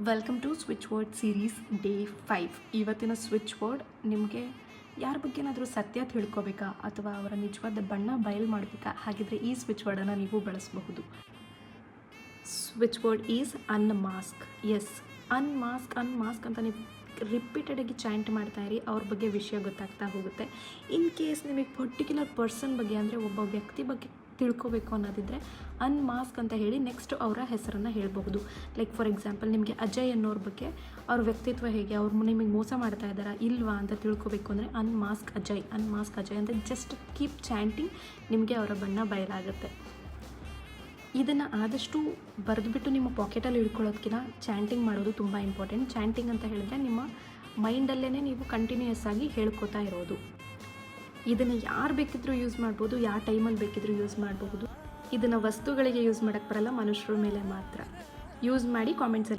Welcome to switch word series day 5. ಇವತ್ತಿನ switch word ನಿಮಗೆ ಯಾರ ಬಗ್ಗೆ ಏನಾದರೂ ಸತ್ಯ ತಿಳ್ಕೊಬೇಕಾ ಅಥವಾ ಅವರ ನಿಜವಾದ ಬಣ್ಣ ಬಯಲು ಮಾಡಬೇಕಾ, ಹಾಗಿದ್ರೆ ಈ ಸ್ವಿಚ್ ವರ್ಡನ್ನು ನೀವು ಬಳಸಬಹುದು. Switch word is unmask. Yes, unmask ಅಂತ ನೀವು ರಿಪೀಟೆಡಾಗಿ ಚಾಂಟ್ ಮಾಡ್ತಾ ಇರಿ, ಅವ್ರ ಬಗ್ಗೆ ವಿಷಯ ಗೊತ್ತಾಗ್ತಾ ಹೋಗುತ್ತೆ. ಇನ್ ಕೇಸ್ ನಿಮಗೆ ಪರ್ಟಿಕ್ಯುಲರ್ ಪರ್ಸನ್ ಬಗ್ಗೆ ಅಂದರೆ ಒಬ್ಬ ವ್ಯಕ್ತಿ ಬಗ್ಗೆ ತಿಳ್ಕೊಬೇಕು ಅನ್ನೋದಿದ್ದರೆ ಅನ್ಮಾಸ್ಕ್ ಅಂತ ಹೇಳಿ ನೆಕ್ಸ್ಟ್ ಅವರ ಹೆಸರನ್ನು ಹೇಳಬಹುದು. ಲೈಕ್ ಫಾರ್ ಎಕ್ಸಾಂಪಲ್, ನಿಮಗೆ ಅಜಯ್ ಅನ್ನೋರ ಬಗ್ಗೆ ಅವ್ರ ವ್ಯಕ್ತಿತ್ವ ಹೇಗೆ, ಅವ್ರು ನಿಮಗೆ ಮೋಸ ಮಾಡ್ತಾ ಇದ್ದಾರಾ ಇಲ್ವಾ ಅಂತ ತಿಳ್ಕೊಬೇಕು ಅಂದರೆ ಅನ್ಮಾಸ್ಕ್ ಅಜಯ್ ಅಂತ ಜಸ್ಟ್ ಕೀಪ್ ಚಾಂಟಿಂಗ್, ನಿಮಗೆ ಅವರ ಬಣ್ಣ ಬಯಲಾಗುತ್ತೆ. ಇದನ್ನು ಆದಷ್ಟು ಬರೆದುಬಿಟ್ಟು ನಿಮ್ಮ ಪಾಕೆಟಲ್ಲಿ ಇಟ್ಕೊಳ್ಳೋದಕ್ಕಿಂತ ಚಾಂಟಿಂಗ್ ಮಾಡೋದು ತುಂಬ ಇಂಪಾರ್ಟೆಂಟ್. ಚಾಂಟಿಂಗ್ ಅಂತ ಹೇಳಿದ್ರೆ ನಿಮ್ಮ ಮೈಂಡಲ್ಲೇ ನೀವು ಕಂಟಿನ್ಯೂಯಸ್ ಆಗಿ ಹೇಳ್ಕೊತಾ ಇರೋದು. ಇದನ್ನು ಯಾರು ಬೇಕಿದ್ರೂ ಯೂಸ್ ಮಾಡ್ಬೋದು, ಯಾವ ಟೈಮಲ್ಲಿ ಬೇಕಿದ್ರೂ ಯೂಸ್ ಮಾಡಬಹುದು. ಇದನ್ನು ವಸ್ತುಗಳಿಗೆ ಯೂಸ್ ಮಾಡೋಕ್ಕೆ ಬರಲ್ಲ, ಮನುಷ್ಯರ ಮೇಲೆ ಮಾತ್ರ ಯೂಸ್ ಮಾಡಿ. ಕಾಮೆಂಟ್ಸಲ್ಲಿ